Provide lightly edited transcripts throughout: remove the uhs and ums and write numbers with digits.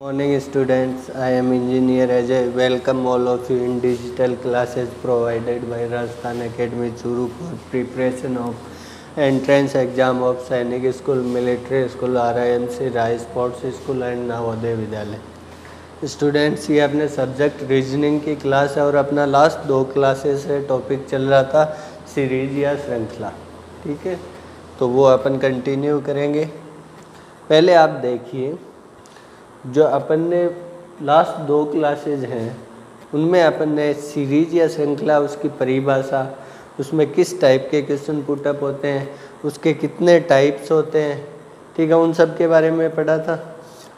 Morning students, I am Engineer Ajay. Welcome all of you in digital classes provided by Rajasthan Academy Churu for preparation of entrance exam of Sainik School, Military School, RIMC, Rai Sports School and Navodaya विद्यालय। Students, ये अपने subject reasoning की class है और अपना last 2 classes से topic चल रहा था सीरीज या श्रृंखला। ठीक है, तो वो अपन कंटिन्यू करेंगे। पहले आप देखिए, जो अपन ने लास्ट 2 क्लासेज हैं उनमें अपन ने सीरीज या श्रृंखला, उसकी परिभाषा, उसमें किस टाइप के क्वेश्चन पुटअप होते हैं, उसके कितने टाइप्स होते हैं, ठीक है, उन सब के बारे में पढ़ा था।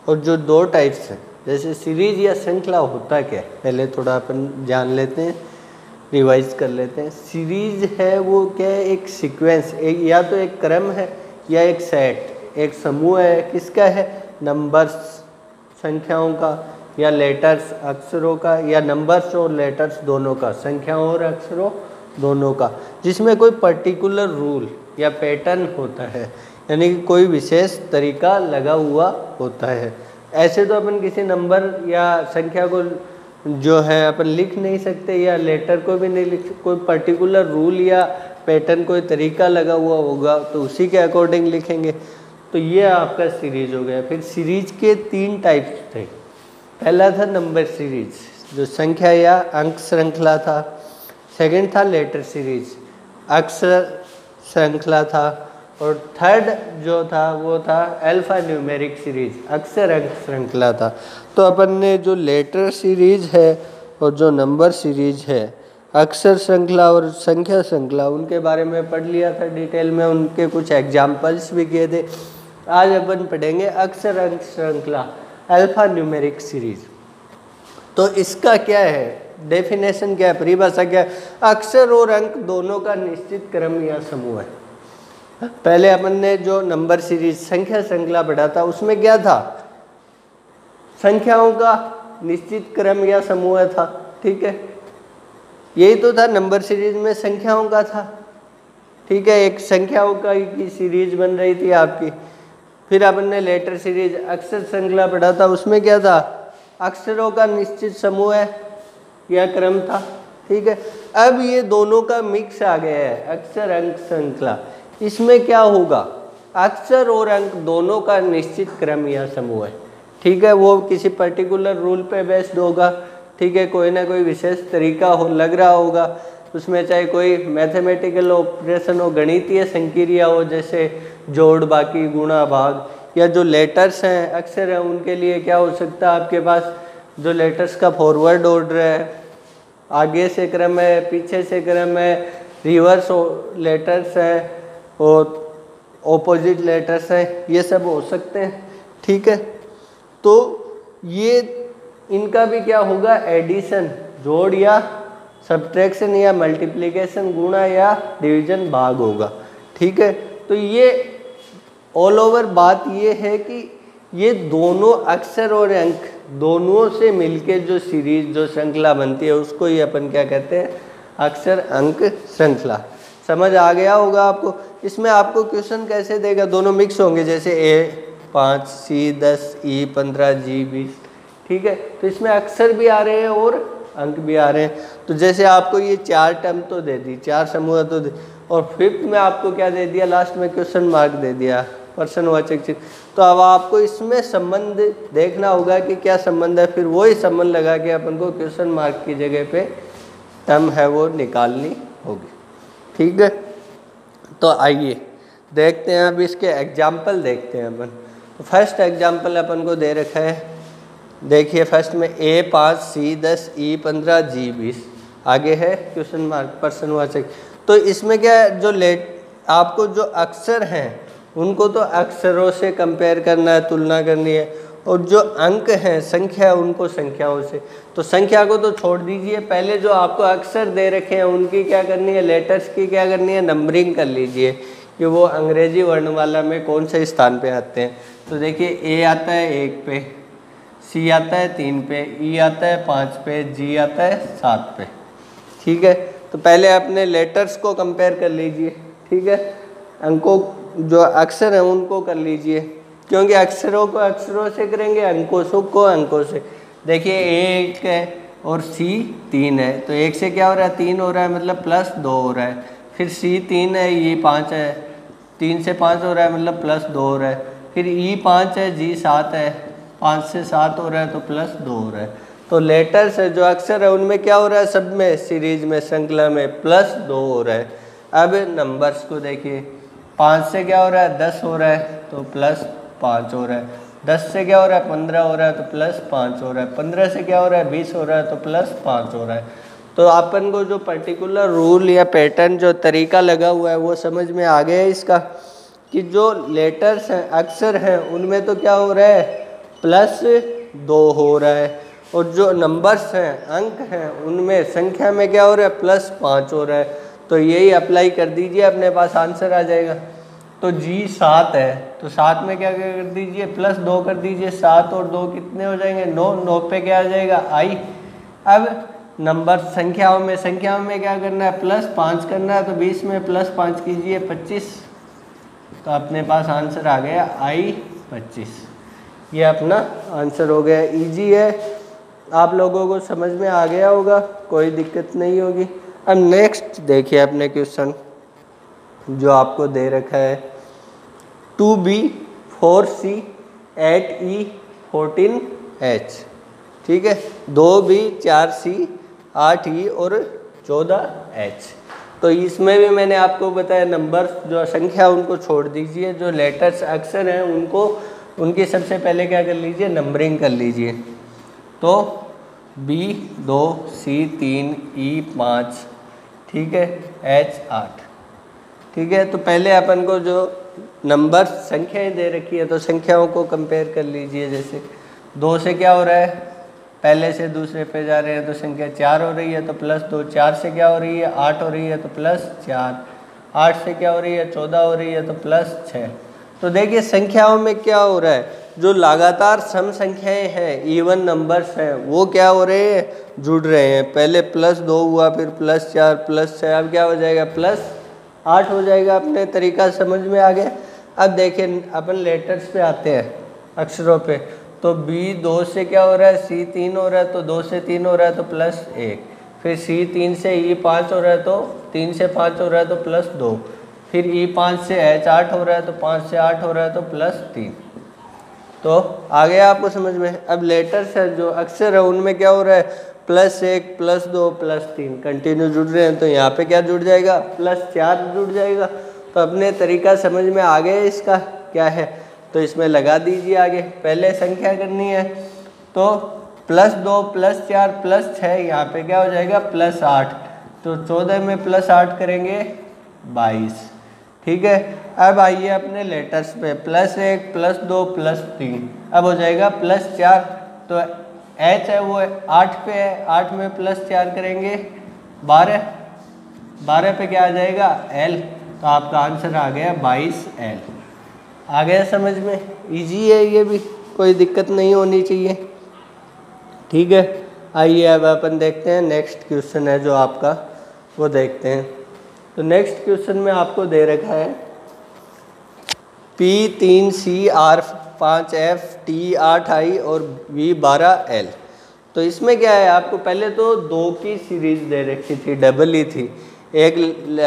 और जो 2 टाइप्स हैं, जैसे सीरीज या श्रृंखला होता क्या है, पहले थोड़ा अपन जान लेते हैं, रिवाइज कर लेते हैं। सीरीज है वो क्या है, एक सीक्वेंस, एक या तो एक क्रम है या एक सेट, एक समूह है, किसका है, नंबर्स, संख्याओं का, या लेटर्स, अक्षरों का, या नंबर्स और लेटर्स दोनों का, संख्याओं और अक्षरों दोनों का, जिसमें कोई पर्टिकुलर रूल या पैटर्न होता है, यानी कि कोई विशेष तरीका लगा हुआ होता है। ऐसे तो अपन किसी नंबर या संख्या को जो है अपन लिख नहीं सकते, या लेटर को भी नहीं लिख सकते। कोई पर्टिकुलर रूल या पैटर्न, कोई तरीका लगा हुआ होगा तो उसी के अकॉर्डिंग लिखेंगे। तो ये आपका सीरीज हो गया। फिर सीरीज के 3 टाइप्स थे। पहला था नंबर सीरीज, जो संख्या या अंक श्रृंखला था। सेकंड था लेटर सीरीज, अक्षर श्रृंखला था। और थर्ड जो था वो था अल्फा न्यूमेरिक सीरीज, अक्षर अंक श्रृंखला था। तो अपन ने जो लेटर सीरीज है और जो नंबर सीरीज है, अक्षर श्रृंखला और संख्या श्रृंखला, उनके बारे में पढ़ लिया था डिटेल में, उनके कुछ एग्जाम्पल्स भी किए थे। आज अपन पढ़ेंगे अक्षर अंक श्रृंखला, अल्फा न्यूमेरिक सीरीज। तो इसका क्या है, डेफिनेशन क्या है, परिभाषा क्या है, अक्षर और अंक दोनों का निश्चित क्रम या समूह है। पहले अपन ने जो नंबर सीरीज, संख्या श्रृंखला पढ़ा था, उसमें क्या था, संख्याओं का निश्चित क्रम या समूह था। ठीक है, यही तो था नंबर सीरीज में, संख्याओं का था। ठीक है, एक संख्याओं का की सीरीज बन रही थी आपकी। फिर अपन ने लेटर सीरीज, अक्षर श्रृंखला पढ़ा था, उसमें क्या था, अक्षरों का निश्चित समूह है या क्रम था। ठीक है, अब ये दोनों का मिक्स आ गया है, अक्षर अंक श्रृंखला। इसमें क्या होगा, अक्षर और अंक दोनों का निश्चित क्रम या समूह है। ठीक है, वो किसी पर्टिकुलर रूल पे बेस्ड होगा। ठीक है, कोई ना कोई विशेष तरीका हो लग रहा होगा उसमें, चाहे कोई मैथमेटिकल ऑपरेशन हो, गणितीय संक्रिया हो, जैसे जोड़, बाकी, गुणा, भाग। या जो लेटर्स हैं, अक्षर हैं, उनके लिए क्या हो सकता है, आपके पास जो लेटर्स का फॉरवर्ड ऑर्डर है, आगे से क्रम है, पीछे से क्रम है, रिवर्स लेटर्स हैं और ऑपोजिट लेटर्स हैं, ये सब हो सकते हैं। ठीक है, तो ये इनका भी क्या होगा, एडिशन, जोड़ या सब्ट्रैक्शन या मल्टीप्लिकेशन, गुणा या डिवीजन, भाग होगा। ठीक है, तो ये ऑल ओवर बात ये है कि ये दोनों अक्षर और अंक दोनों से मिलके जो सीरीज, जो श्रृंखला बनती है, उसको ही अपन क्या कहते हैं, अक्षर अंक श्रृंखला। समझ आ गया होगा आपको। इसमें आपको क्वेश्चन कैसे देगा, दोनों मिक्स होंगे, जैसे A5, C10, E15, G20। ठीक है, तो इसमें अक्षर भी आ रहे हैं और अंक भी आ रहे हैं। तो जैसे आपको ये 4 टर्म तो दे दी, 4 समूह तो दे, और 5th में आपको क्या दे दिया, लास्ट में क्वेश्चन मार्क दे दिया, प्रश्नवाचक चिन्ह। तो अब आपको इसमें संबंध देखना होगा कि क्या संबंध है, फिर वही संबंध लगा के अपन को क्वेश्चन मार्क की जगह पे टर्म है वो निकालनी होगी। ठीक है, तो आइए देखते हैं, अब इसके एग्जाम्पल देखते हैं अपन। तो फर्स्ट एग्जाम्पल अपन को दे रखा है, देखिए फर्स्ट में A5, C10, E15, G20, आगे है क्वेश्चन मार्क, प्रश्नवाचक। तो इसमें क्या है, जो आपको जो अक्षर हैं उनको तो अक्षरों से कंपेयर करना है, तुलना करनी है, और जो अंक हैं, संख्या, उनको संख्याओं से। तो संख्या को तो छोड़ दीजिए, पहले जो आपको अक्षर दे रखे हैं उनकी क्या करनी है, लेटर्स की क्या करनी है, नंबरिंग कर लीजिए कि वो अंग्रेजी वर्णमाला में कौन से स्थान पे आते हैं। तो देखिए, A आता है 1 पे, C आता है 3 पे, E आता है 5 पे, G आता है 7 पे। ठीक है, तो पहले अपने लेटर्स को कंपेयर कर लीजिए। ठीक है, अंकों, जो अक्षर हैं उनको कर लीजिए। क्योंकि अक्षरों को अक्षरों से करेंगे, अंकों को अंकों से। देखिए 1 है और C 3 है, तो 1 से क्या हो रहा है 3 हो रहा है, मतलब +2 हो रहा है। फिर C 3 है, E 5 है, 3 से 5 हो रहा है, मतलब +2 हो रहा है। फिर E 5 है, G 7 है, 5 से 7 हो रहा है, तो +2 हो रहा है। तो लेटर्स है जो अक्षर है उनमें क्या हो रहा है, सब में सीरीज में श्रृंखला में +2 हो रहा है। अब नंबर्स को देखिए, 5 से क्या हो रहा है 10 हो रहा है, तो +5 हो रहा है। 10 से क्या हो रहा है 15 हो रहा है, तो +5 हो रहा है। 15 से क्या हो रहा है 20 हो रहा है, तो +5 हो रहा है। तो अपन को जो पर्टिकुलर रूल या पैटर्न जो तरीका लगा हुआ है वो समझ में आ गया है इसका, कि जो लेटर्स हैं अक्षर हैं उनमें तो क्या हो रहा है +2 हो रहा है, और जो नंबर्स हैं अंक हैं उनमें संख्या में क्या हो रहा है +5 हो रहा है। तो यही अप्लाई कर दीजिए, अपने पास आंसर आ जाएगा। तो G 7 है, तो 7 में क्या कर दीजिए +2 कर दीजिए, 7 और 2 कितने हो जाएंगे 9, 9 पे क्या आ जाएगा I। अब नंबर संख्याओं में क्या करना है +5 करना है, तो 20 में +5 कीजिए 25, तो अपने पास आंसर आ गया I 25। ये अपना आंसर हो गया। इजी है, आप लोगों को समझ में आ गया होगा, कोई दिक्कत नहीं होगी। अब नेक्स्ट देखिए अपने क्वेश्चन जो आपको दे रखा है, 2B 4C 8E 14H, ठीक है, 2B 4C 8E और 14H। तो इसमें भी मैंने आपको बताया नंबर जो संख्या उनको छोड़ दीजिए, जो लेटर्स अक्षर हैं उनको उनकी सबसे पहले क्या कर लीजिए नंबरिंग कर लीजिए। तो B 2 C 3 E 5, ठीक है, H 8, ठीक है। तो पहले अपन को जो नंबर संख्याएं दे रखी है तो संख्याओं को कंपेयर कर लीजिए। जैसे 2 से क्या हो रहा है, पहले से दूसरे पे जा रहे हैं तो संख्या 4 हो रही है, तो +2। 4 से क्या हो रही है 8 हो रही है, तो +4। 8 से क्या हो रही है 14 हो रही है, तो +6। तो देखिए संख्याओं में क्या हो रहा है, जो लगातार सम संख्याएं हैं, इवन नंबर्स हैं, वो क्या हो रहे हैं जुड़ रहे हैं। पहले +2 हुआ, फिर +4 +6, अब क्या हो जाएगा +8 हो जाएगा। अपने तरीका समझ में आ गया। अब देखिए अपन लेटर्स पे आते हैं, अक्षरों पे। तो B 2 से क्या हो रहा है C 3 हो रहा है, तो 2 से 3 हो रहा है, तो +1। फिर C 3 से E 5 हो रहा है, तो 3 से 5 हो रहा है, तो +2। फिर E 5 से H 8 हो रहा है, तो 5 से 8 हो रहा है, तो +3। तो आ गया आपको समझ में। अब लेटर्स है जो अक्षर है उनमें क्या हो रहा है +1 +2 +3 कंटिन्यू जुड़ रहे हैं, तो यहाँ पे क्या जुड़ जाएगा +4 जुड़ जाएगा। तो अपने तरीका समझ में आ गया इसका क्या है, तो इसमें लगा दीजिए आगे। पहले संख्या करनी है, तो +2 +4 +6, यहाँ पे क्या हो जाएगा +8। तो 14 में +8 करेंगे 22, ठीक है। अब आइए अपने लेटर्स पे, +1 +2 +3, अब हो जाएगा +4। तो H है वो 8 पे है, 8 में +4 करेंगे 12, 12 पे क्या आ जाएगा L, तो आपका आंसर आ गया 22L। आ गया समझ में, इजी है, ये भी कोई दिक्कत नहीं होनी चाहिए, ठीक है। आइए अब अपन देखते हैं नेक्स्ट क्वेश्चन है जो आपका, वो देखते हैं। तो नेक्स्ट क्वेश्चन में आपको दे रखा है P 3 C R 5 F T 8 I और V 12 L। तो इसमें क्या है, आपको पहले तो 2 की सीरीज दे रखी थी, डबल ही थी, एक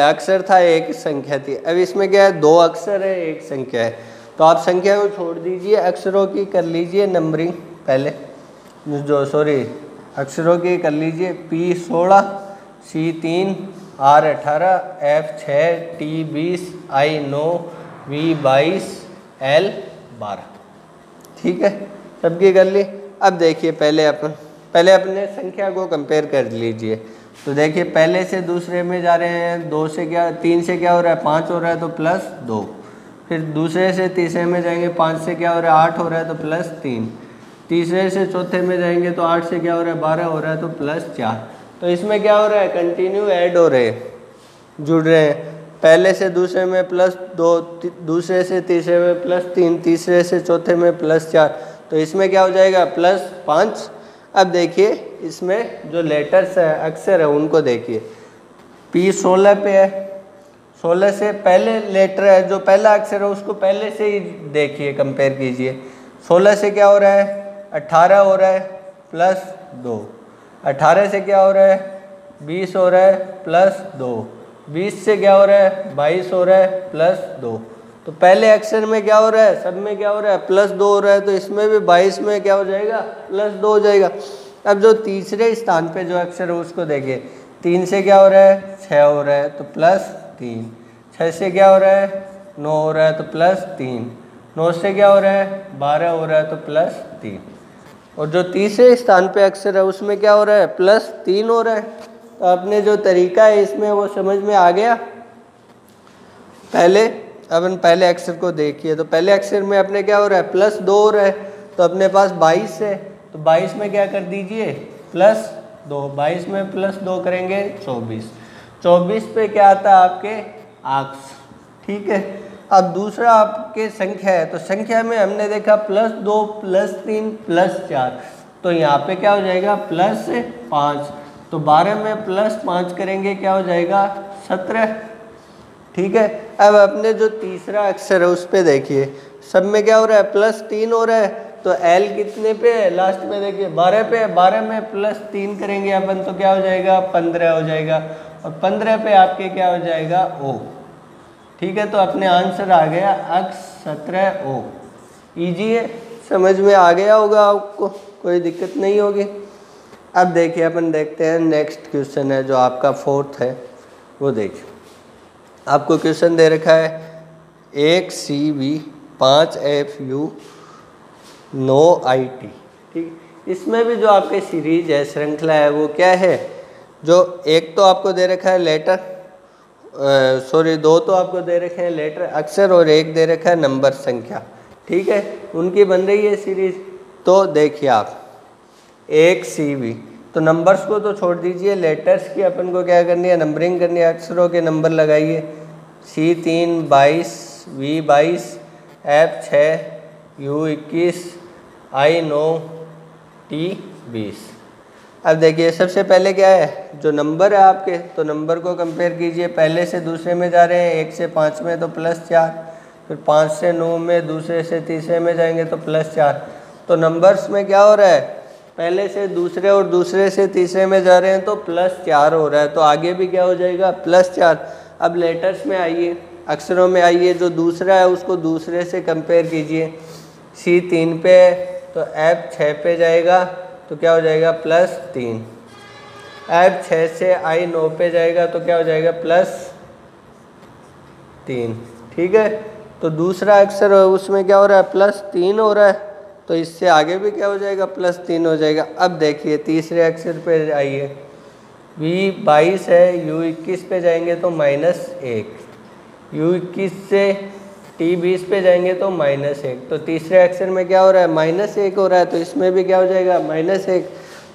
अक्षर था एक संख्या थी। अब इसमें क्या है 2 अक्षर है एक संख्या है, तो आप संख्या को छोड़ दीजिए, अक्षरों की कर लीजिए नंबरिंग। पहले अक्षरों की कर लीजिए, P 16 C 3 R 18 F 6 T 20 I 9 V 22 L 12, ठीक है, सबकी कर ली। अब देखिए पहले अपने संख्या को कंपेयर कर लीजिए। तो देखिए पहले से दूसरे में जा रहे हैं, 3 से क्या हो रहा है 5 हो रहा है, तो +2। फिर दूसरे से तीसरे में जाएंगे, 5 से क्या हो रहा है 8 हो रहा है, तो +3। तीसरे से चौथे में जाएंगे तो 8 से क्या हो रहा है 12 हो रहा है, तो +4। तो इसमें क्या हो रहा है कंटिन्यू ऐड हो रहे हैं, जुड़ रहे हैं। पहले से दूसरे में +2, दूसरे से तीसरे में +3, तीसरे से चौथे में +4, तो इसमें क्या हो जाएगा +5। अब देखिए इसमें जो लेटर्स है अक्षर है उनको देखिए, P 16 पे है, 16 से पहले लेटर है, जो पहला अक्षर है उसको पहले से ही देखिए, कंपेयर कीजिए। 16 से क्या हो रहा है, 18 हो रहा है प्लस 2। 18 से क्या हो रहा है, 20 हो रहा है प्लस 2। 20 से क्या हो रहा है, 22 हो रहा है प्लस 2। तो पहले अक्षर में क्या हो रहा है, सब में क्या हो रहा है, प्लस 2 हो रहा है, तो इसमें भी 22 में क्या हो जाएगा, प्लस 2 हो जाएगा। अब जो तीसरे स्थान पे जो अक्षर है उसको देखिए। 3 से क्या हो रहा है, 6 हो रहा है तो प्लस 3। 6 से क्या हो रहा है, 9 हो रहा है तो प्लस 3। 9 से क्या हो रहा है, 12 हो रहा है तो प्लस 3। और जो तीसरे स्थान पे अक्षर है उसमें क्या हो रहा है, प्लस 3 हो रहा है। तो आपने जो तरीका है इसमें वो समझ में आ गया। पहले अपन पहले अक्षर को देखिए, तो पहले अक्षर में अपने क्या हो रहा है, प्लस 2 हो रहा है, तो अपने पास 22 है, तो 22 में क्या कर दीजिए, प्लस 2। 22 में प्लस 2 करेंगे 24। 24 पे क्या आता है आपके, आक्स, ठीक है। अब दूसरा आपके संख्या है, तो संख्या में हमने देखा प्लस 2 प्लस 3 प्लस 4, तो यहाँ पे क्या हो जाएगा, प्लस 5। तो 12 में प्लस 5 करेंगे क्या हो जाएगा, 17, ठीक है। अब अपने जो तीसरा अक्षर है उस पे देखिए, सब में क्या हो रहा है, प्लस 3 हो रहा है, तो एल कितने पे है, लास्ट में देखिए 12 पे। 12 में प्लस 3 करेंगे अपन तो क्या हो जाएगा, 15 हो जाएगा, और 15 पे आपके क्या हो जाएगा, ओ, ठीक है। तो अपने आंसर आ गया अक्स 17O। ईजी है, समझ में आ गया होगा आपको, कोई दिक्कत नहीं होगी। अब देखिए अपन देखते हैं नेक्स्ट क्वेश्चन है जो आपका 4th है, वो देखिए। आपको क्वेश्चन दे रखा है 1 CV 5 FU 9 IT, ठीक। इसमें भी जो आपके सीरीज है, श्रृंखला है, वो क्या है, जो एक तो आपको दे रखा है लेटर, सॉरी 2 तो आपको दे रखे हैं लेटर अक्षर, और एक दे रखा है नंबर संख्या, ठीक है। उनकी बन रही है सीरीज। तो देखिए आप 1 CV, तो नंबर्स को तो छोड़ दीजिए, लेटर्स की अपन को क्या करनी है, नंबरिंग करनी है। अक्षरों के नंबर लगाइए। C3 22, V 22, F 6, U 21, I 9, T 20। अब देखिए सबसे पहले क्या है, जो नंबर है आपके, तो नंबर को कंपेयर कीजिए। पहले से दूसरे में जा रहे हैं, 1 से 5 में तो प्लस 4, फिर 5 से 9 में, दूसरे से तीसरे में जाएंगे तो प्लस 4। तो नंबर्स में क्या हो रहा है, पहले से दूसरे और दूसरे से तीसरे में जा रहे हैं तो प्लस 4 हो रहा है, तो आगे भी क्या हो जाएगा, प्लस 4। अब लेटर्स में आइए, अक्षरों में आइए, जो दूसरा है उसको दूसरे से कंपेयर कीजिए। C3 पे तो F 6 पे जाएगा तो क्या हो जाएगा, प्लस 3। F 6 से I 9 पे जाएगा तो क्या हो जाएगा, प्लस 3, ठीक है। तो दूसरा अक्षर है उसमें क्या हो रहा है, प्लस 3 हो रहा है, तो इससे आगे भी क्या हो जाएगा, प्लस 3 हो जाएगा। अब देखिए तीसरे अक्षर पे आइए, V 22 है, U 21 पे जाएंगे तो -1, U 21 से T 20 पे जाएंगे तो -1। तो तीसरे अक्षर में क्या हो रहा है, -1 हो रहा है, तो इसमें भी क्या हो जाएगा, -1।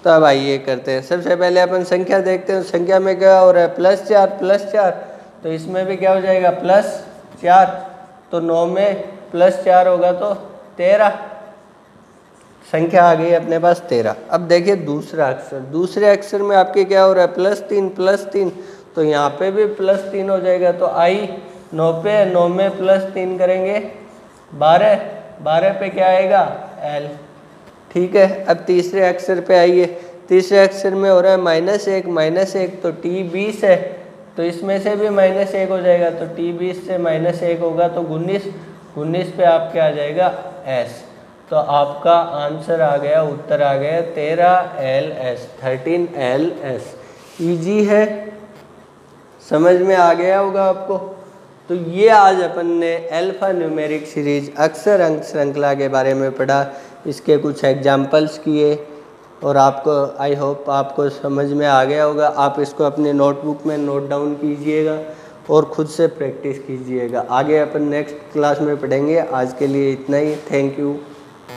तो अब आइए करते हैं, सबसे पहले अपन संख्या देखते हैं। संख्या में क्या हो रहा है, प्लस 4, तो इसमें भी क्या हो जाएगा, प्लस 4। तो 9 में प्लस 4 होगा तो 13, संख्या आ गई अपने पास 13। अब देखिए दूसरा अक्षर, दूसरे अक्षर में आपके क्या हो रहा है, प्लस 3, तो यहाँ पे भी प्लस 3 हो जाएगा। तो आई 9 पे, 9 में प्लस 3 करेंगे 12 पे क्या आएगा, L, ठीक है। अब तीसरे अक्षर पे आइए, तीसरे अक्षर में हो रहा है -1, तो T 20 है, तो इसमें से भी -1 हो जाएगा, तो T 20 से -1 होगा तो 19 पे आपके आ जाएगा S। तो आपका आंसर आ गया, उत्तर आ गया 13LS, 13LS। ईजी है, समझ में आ गया होगा आपको। तो ये आज अपन ने अल्फा न्यूमेरिक सीरीज अक्षर अंक श्रृंखला के बारे में पढ़ा, इसके कुछ एग्जाम्पल्स किए, और आपको आई होप आपको समझ में आ गया होगा। आप इसको अपने नोटबुक में नोट डाउन कीजिएगा और ख़ुद से प्रैक्टिस कीजिएगा। आगे अपन नेक्स्ट क्लास में पढ़ेंगे। आज के लिए इतना ही, थैंक यू।